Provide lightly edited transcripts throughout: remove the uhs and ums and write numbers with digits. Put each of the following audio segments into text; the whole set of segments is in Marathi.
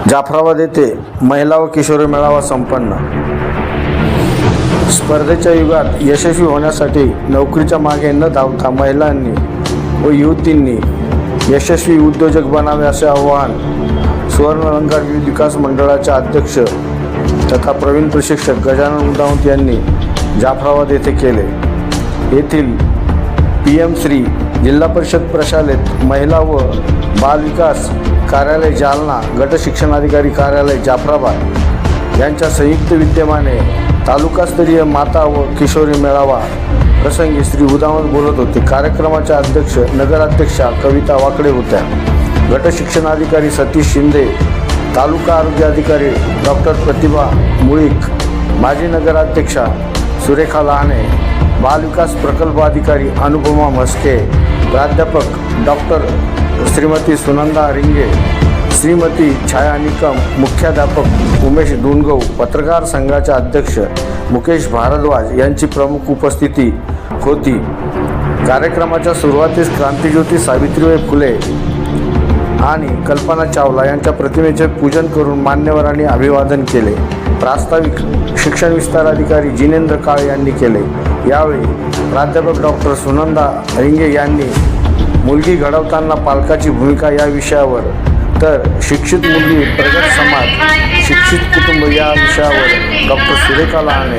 जाफराबाद येथे महिला व किशोरी मेळावा संपन्न। स्पर्धेच्या युगात यशस्वी होण्यासाठी नोकरीच्या मागे न धावता महिलांनी व युवतींनी यशस्वी उद्योजक बनावे असे आवाहन सुवर्ण अलंकार विकास मंडळाचे अध्यक्ष तथा प्रवीण प्रशिक्षक गजानन उदावंत यांनी जाफराबाद येथे केले। येथील PM श्री जिल्हा परिषद प्रशालेत महिला व बाल विकास कार्यालय जालना, गट शिक्षणाधिकारी कार्यालय जाफराबाद यांच्या संयुक्त विद्यमाने तालुकास्तरीय माता व किशोरी मेळावा प्रसंगी श्री उदावंत बोलत होते। कार्यक्रमाच्या अध्यक्ष नगराध्यक्षा कविता वाकडे होत्या। गट शिक्षणाधिकारी सतीश शिंदे, तालुका आरोग्य अधिकारी डॉक्टर प्रतिभा मुळीक, माजी नगराध्यक्षा सुरेखा लहाने, बालविकास प्रकल्प अधिकारी अनुपमा म्हस्के, प्राध्यापक डॉक्टर श्रीमती सुनंदा रिंगे, श्रीमती छाया निकम, मुख्याध्यापक उमेश डोणगव, पत्रकार संघाचे अध्यक्ष मुकेश भारद्वाज यांची प्रमुख उपस्थिती होती। कार्यक्रमाच्या सुरुवातीस क्रांतिज्योती सावित्रीबाई फुले आणि कल्पना चावला यांच्या प्रतिमेचे पूजन करून मान्यवरांनी अभिवादन केले। प्रास्ताविक शिक्षण विस्तार अधिकारी जिनेंद्र काळे यांनी केले। यावेळी प्राध्यापक डॉक्टर सुनंदा रिंगे यांनी मुलगी घडवताना पालकाची भूमिका या विषयावर, तर शिक्षित मुलगी प्रगत समाज शिक्षित कुटुंब या विषयावर डॉक्टर सुरेखा लहाने,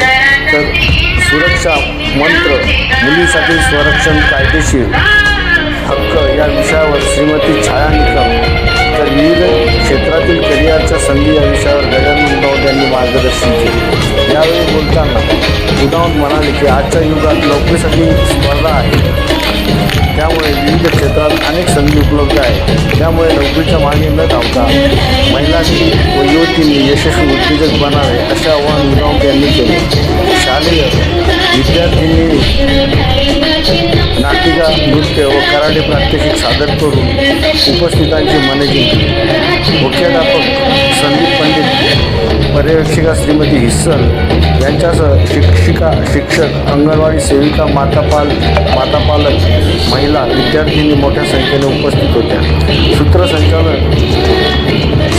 तर सुरक्षा मंत्र मुलीसाठी संरक्षण कायदेशीर हक्क या विषयावर श्रीमती छाया निकम, तर विविध क्षेत्रातील करिअरच्या संधी या विषयावर गजानन उदावंत यांनी मार्गदर्शन केले। यावेळी बोलताना उदावंत म्हणाले की आजच्या युगात नोकरीसाठी स्पर्धा आहे, त्यामुळे विविध क्षेत्रात अनेक संधी उपलब्ध आहेत। त्यामुळे नोकरीच्या मागे न धावता महिलांनी व युवतींनी यशस्वी उद्योजक बनावे असे आवाहन उदावंत यांनी केले। शालेय विद्यार्थ्यांनी नाटिका, नृत्य व कराटे प्रात्यक्षिक सादर करून उपस्थितांची मने जिंकली। मुख्याध्यापक संदीप पंडित, पर्यवेक्षिका श्रीमती हिस्सल यांच्यासह शिक्षिका, शिक्षक, अंगणवाडी सेविका, मातापालक, महिला, विद्यार्थ्यांनी मोठ्या संख्येने उपस्थित होत्या। सूत्रसंचालन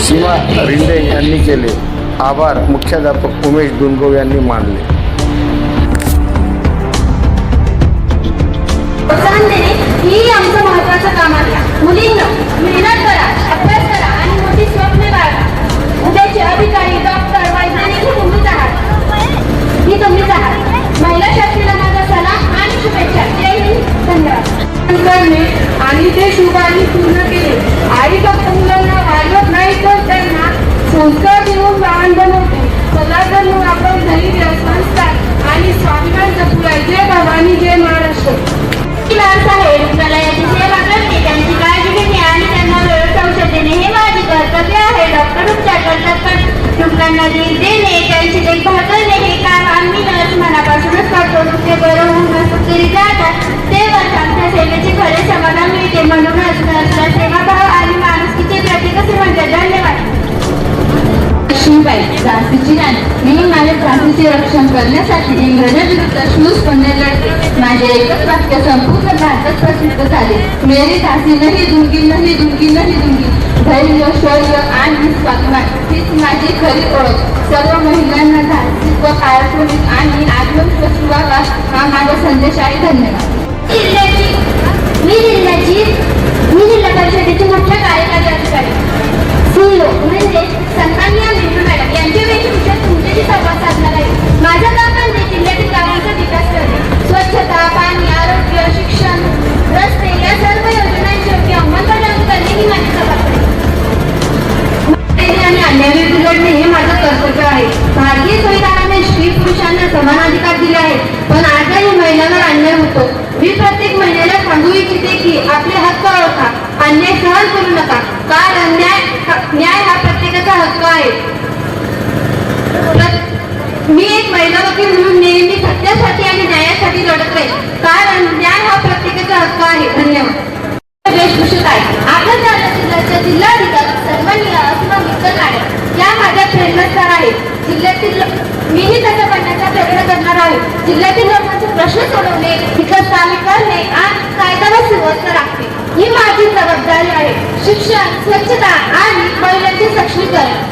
सीमा रिंडे यांनी केले। आभार मुख्याध्यापक उमेश डोणगव यांनी मानले। ही आमचं महत्त्वाचं काम आहे। मुलींना मेहनत करा, अभ्यास करा आणि मोठी स्वप्ने बाळगा। उद्याचे अधिकारी, डॉक्टर, वैज्ञानिक हे तुम्हीच आहात, ही तुम्हीच आहात। महिला शक्तीला माझा सलाम आणि शुभेच्छा। जय हिंद, धन्यवाद। करणे आणि ते शुभाने पूर्ण केले। आई फक्त मुलांना वाढवत नाही तर त्यांना संस्कार देऊन लहान बनवते। चला तर मग आपण धैर्य, संस्कार आणि स्वाभिमान जपूया। जय भवानी, जय महाराष्ट्र। साहेब रुग्णालयाची सेवा करते, त्यांची काळजी घेणे आणि त्यांना वेळेत औषध देणे हे माझे कर्तव्य आहे। डॉक्टर उपचार करतात पण रुग्णांना धीर देणे, त्यांची देखभाल करणे हे काम आम्ही नर्स मनापासूनच करतो। ते बरं होऊन नसत तरी जातात, तेव्हाच आमच्या सेवेची खरे समाधान मिळते। म्हणूनच नर्सला सेवाभाव आणि माणुसकीचे प्रतीक असे म्हणतात। धन्यवाद। झाशीची राणी, मी माझ्या झाशीचे रक्षण करण्यासाठी इंग्रजांविरुद्ध शूरपणे लढते। माझे एकच वाक्य संपूर्ण भारतात प्रसिद्ध झाले, मेरी झाशी नाही दूंगी, नाही दूंगी, नाही दूंगी। धैर्य, शौर्य आणि स्वाभिमान हीच माझी खरी ओळख। सर्व महिलांना झाशी व काळापूर्णिक आणि आत्मविश्वास व्हावा हा माझा संदेश आहे। धन्यवाद। मी जिल्हा परिषदेचे मुख्य कार्यकारी अधिकारी CEO म्हणजे सन्माननीय मेनू मॅडम यांच्यापैकी विषय तुमच्याशी संवाद साधणार आहे। माझं काम म्हणजे जिल्ह्यातील गावांचा विकास करणे, स्वच्छता, पाणी, आरोग्य, शिक्षण, रस्ते या सर्व योजनांची योग्य अंमलबजावणी करणे ही माझी जबाबदारी आणि अन्याय बिघडणे हे माझं कर्तव्य आहे। भारतीय संविधानाने स्त्री पुरुषांना समान अधिकार दिले आहेत, पण आजही महिलांवर अन्याय होतो। मी प्रत्येक महिलेला सांगू इच्छिते की आपले हक्क ओळखा, अन्याय सहन करू नका, कारण न्याय हा प्रत्येकाचा हक्क आहे। मी एक महिला वकील म्हणून नेहमी सत्यासाठी आणि न्यायासाठी लढत राहील, कारण न्याय हा प्रत्येकाचा हक्क आहे। धन्यवाद। वेशभूषित आहे आपल्या जालना जिल्ह्याच्या जिल्हाधिकारी सन्माननीय अस्मा मित्तल मॅडम या माझ्या प्रेरणास्थान आहेत। जिल्ह्यातील मीही त्याचा बनण्याचा प्रयत्न करणार आहे। जिल्ह्यातील लोकांचे प्रश्न सोडवणे, विकास कामे करणे आणि कायदा व सुव्यवस्था राखणे ही माझी जबाबदारी आहे। शिक्षण, स्वच्छता आणि महिलांचे सक्षमीकरण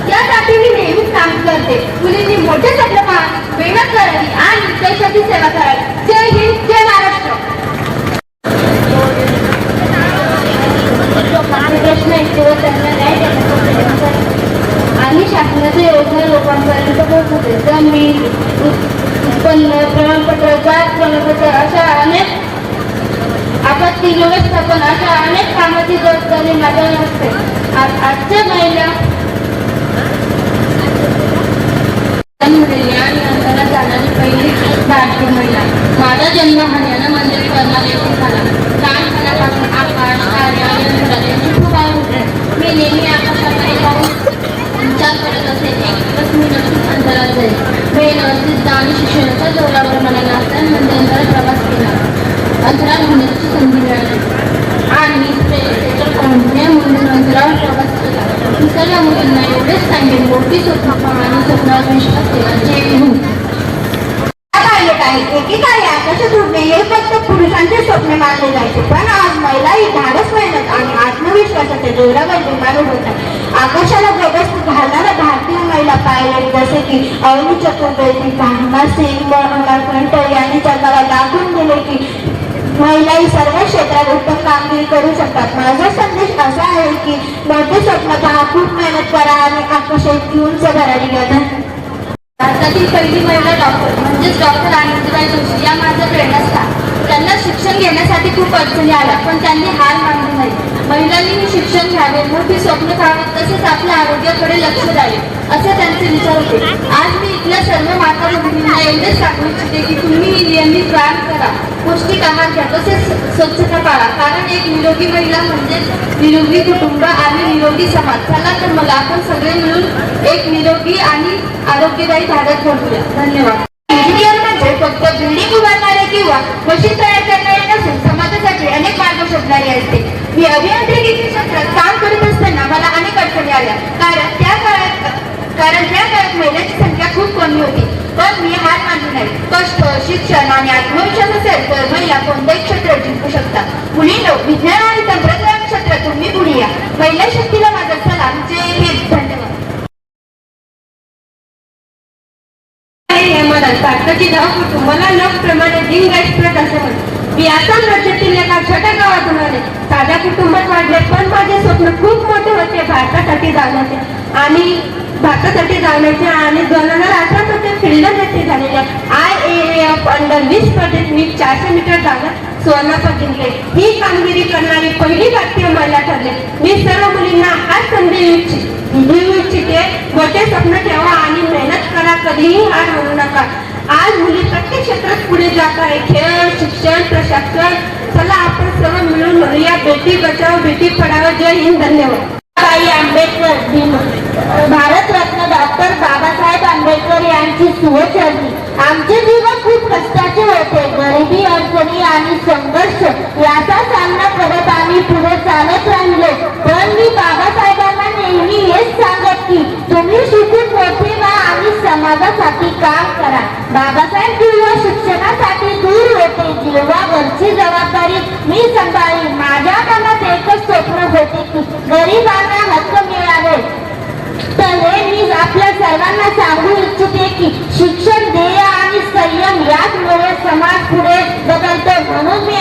लोकांपर्यंत पोहोचते. जमीन, उत्पन्न प्रमाणपत्र, जात प्रमाणपत्र अशा अनेक आपत्ती व्यवस्थापन अशा अनेक कामाची जबाबदारी माझ्यावर असते. आजच्या महिला आणि अंतरात जाणारी पहिली भारतीय महिला. माझा जन्म हरियाणा मध्ये करणार येथे झाला. लहानपणापासून आकाश, तारे आणि अंतराळ यांची खूप आवड होते. मी नेहमी आकाशाकडे पाहून विचार करत असे, एक दिवस मी नक्कीच अंतरात जाईल. मेहनत, जिद्द आणि शिक्षणाच्या जोरावर मला नासामध्ये अंतराळ प्रवास केला. अंतराळ होण्याची संधी मिळाली आणि पुण्यामधून अंतराळ प्रवास केला. दुसऱ्या मुलींना एवढेच सांगेन, मोठी स्वप्न आणि स्वप्नावर विश्वास ठेवा. जय हिंद. एकेकाळी आकाशात उडणे हे फक्त पुरुषांचे स्वप्न मानले जायचे, पण आज महिलाही धाडस, मेहनत आणि आत्मविश्वासाच्या जोरावर विमान उडतात. आकाशाला गगस घालणाऱ्या भारतीय महिला पायलट जसे की अवनी चतुर्वेदी, भावना सिंग, अमरकंठ यांनी जगाला दाखवून दिले की महिलाही सर्व क्षेत्रात उत्तम कामगिरी करू शकतात. माझा संदेश असा आहे की मोठे स्वप्न पहा, खूप मेहनत करा आणि आकाशात घेऊन भरारी घ्या. भारतातील पहिली महिला डॉक्टर म्हणजेच डॉक्टर आनंदीबाई जोशी या माझ्या प्रेरणास्थान. त्यांना शिक्षण घेण्यासाठी खूप अडचणी आल्या, पण त्यांनी हार मानली नाही. महिलांनीही शिक्षण घ्यावे, मोठी स्वप्न पाहावीत, तसेच आपल्या आरोग्याकडे लक्ष द्यावे असे त्यांचे विचार होते. आज मी इथल्या सर्व माता भगिनींना एवढेच सांगू इच्छिते की तुम्ही नियमित व्यायाम करा, पौष्टिक आहार घ्या, तसेच स्वच्छता पाळा. कारण एक निरोगी महिला म्हणजेच निरोगी कुटुंब आणि निरोगी समाज. चला तर मला आपण सगळे मिळून एक निरोगी आणि आरोग्यदायी भारत घडवूया. धन्यवाद. इंजिनियर म्हणजे फक्त बिल्डिंग उभारणारे किंवा मशीन तयार करणारे नसून समाजासाठी अनेक मार्ग शोधणारे असते. मी अभियांत्रिकी क्षेत्रात काम करत असताना मला अनेक अडचणी आल्या, कारण त्या काळात महिलांची संख्या खूप कमी होती. पण मी हार मानली नाही. कष्ट, शिक्षण आणि आत्मविश्वास असेल तर महिला कोणत्याही क्षेत्रात जिंकू शकतात. मुलींनो, विज्ञान आणि तंत्रज्ञान क्षेत्रात तुम्ही पुढे या. महिला शक्तीला माझा सलाम. जय हिंद. धन्यवाद. भारताची धाव कुटुंबाला लोकप्रमाणे लिंगायत असे म्हणते. मी आसाम राज्यातील एका छोट्या गावातून आले. साध्या कुटुंबात वाढले, पण माझे स्वप्न खूप मोठे होते. भारतासाठी जाण्याचे आणि 2018 मध्ये फिल्डर येथे झालेल्या IAAF अंडर 20 स्पर्धेत मी 400 मीटर धावत सुवर्णपदक जिंकले. ही कामगिरी करणारी पहिली भारतीय महिला ठरले. मी सर्व मुलींना हा संदेश देऊ इच्छिते, मोठे स्वप्न ठेवा आणि मेहनत करा, कधीही हार मानू नका. आज मुली प्रत्येक क्षेत्रात पुढे जात आहे. खेळ, शिक्षण, प्रशासन. चला आपण सर्व मिळून म्हणूया, बेटी बचाओ बेटी पढाओ. जय हिंद. धन्यवाद. बाबासाहेब आंबेडकर, भारतरत्न डॉक्टर बाबासाहेब आंबेडकर यांची सुवचरणी. आमचे जीवन खूप कष्टाचे होते. गरिबी, अडचणी आणि संघर्ष याचा सामना करत आम्ही पुढे चालत राहिलो. पण मी बाबासाहेबांना नेहमी हेच सांगत की तुम्ही शिकून मोठे व्हा आणि समाजासाठी काम करा. बाबासाहेब जेव्हा शिक्षणासाठी दूर होते, जेव्हा घरची जबाबदारी मी सांभाळली, माझ्या मनात एकच स्वप्न होते की गरिबांना हक्क मिळावे. तर हे मी आपल्या सर्वांना सांगू इच्छिते की शिक्षण, ध्येय आणि संयम याचमुळे समाज पुढे बदलतो. म्हणून मी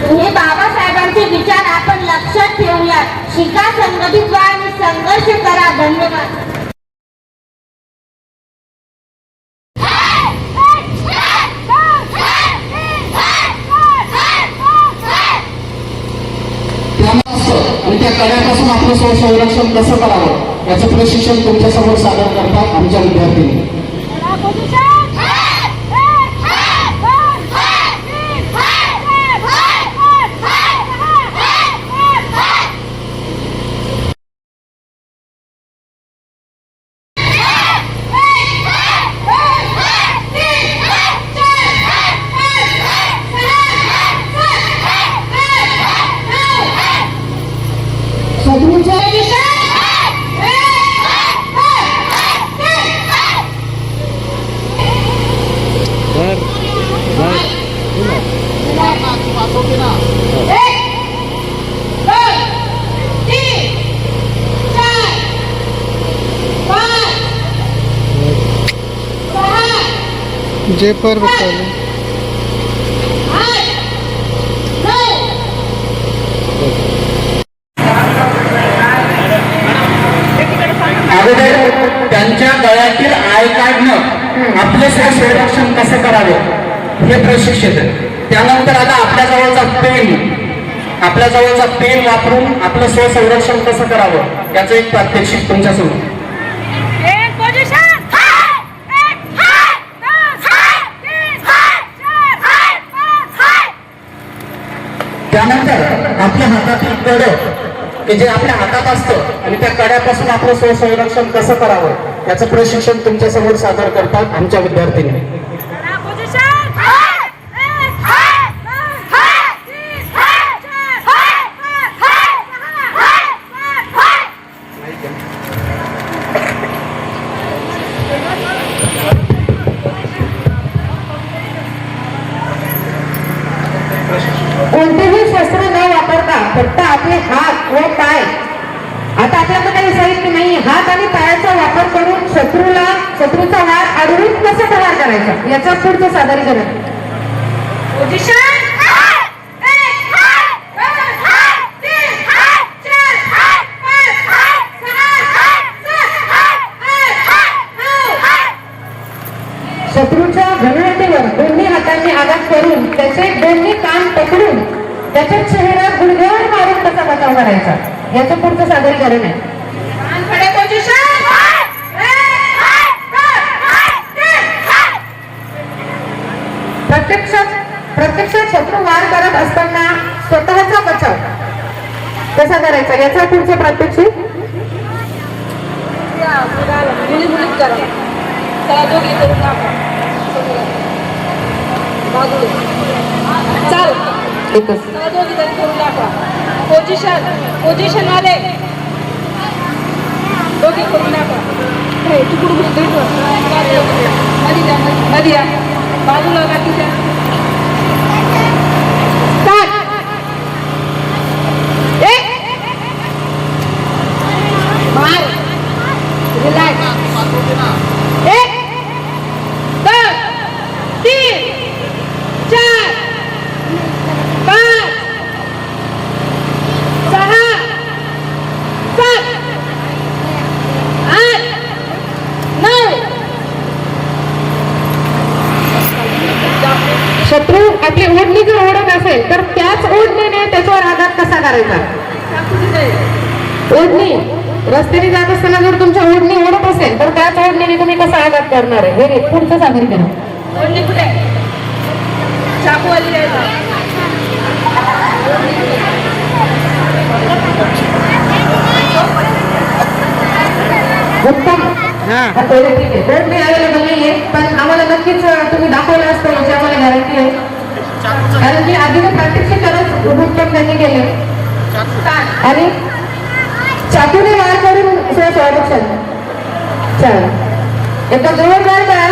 हे बाबासाहेबांचे विचार आपण लक्षात ठेवूया. शिका, संघटित व्हा आणि संघर्ष करा. धन्यवाद. आणि त्या कड्यापासून आपलं संरक्षण कसं करावं याचं प्रशिक्षण तुमच्यासमोर सादर करतात आमच्या विद्यार्थ्यांनी. जे पर बताओ. अगोदर त्यांच्या गळ्यातील आय काढणं आपले स्वसंरक्षण कसं करावे हे प्रशिक्षित आहे. त्यानंतर आता आपल्या जवळचा पेन वापरून आपलं स्वसंरक्षण कसं करावं याचं एक प्रात्यक्षिक तुमच्यासमोर. त्यानंतर आपल्या हातातील कड की जे आपल्या हातात असतं आणि त्या कड्यापासून आपलं स्वसंरक्षण कसं करावं याचं प्रशिक्षण तुमच्या समोर सादर करतात आमच्या विद्यार्थ्यांनी. कोणतेही शस्त्र न वापरता फक्त आपले हात व पाय, आता आपल्याकडे काही साहित्य नाही, हात आणि पायाचा वापर करून शत्रूचा वार अडवून कसं प्रहार करायचा याचा पुढचं सादरीकरण. शत्रूच्या घनतेवर दोन्ही हातांनी आघात करून त्याचे दोन्ही कान पकडून त्याच्या चेहरा गुडघ्यावर मारून कसा बचाव करायचा याचं पुढचं सादरीकरण आहे. प्रत्यक्षात शत्रू वार करत असताना स्वतःचा बचाव कसा करायचा याचा पुढचं प्रात्यक्षिक. चाल दोघी जण करून दाखवा. पोझिशन वाले दोघी करून दाखवा. मध्ये या बाजूला बाकीच्या शत्रू आपली ओढणी जर ओढत असेल तर त्याच ओढणीने त्याच्यावर आघात कसा करायचा. ओढणी रस्त्याने जात असताना जर तुमच्या ओढणी ओढत असेल तर त्याच ओढणीने तुम्ही कसा आघात करणार आहे हे पुढचं सादरीकरण. ओढणी कुठे चाकू आली उत्तम. ओढणी अवेलेबल नाहीये पण आम्हाला नक्कीच तुम्ही दाखवलं असतं याची आम्हाला गॅरंटी आहे कारण की आधी प्रात्यक्षिक करत उत्तम त्यांनी केले आणि चाकूने वार करून स्वसंरक्षण. चला एका जोरदार काय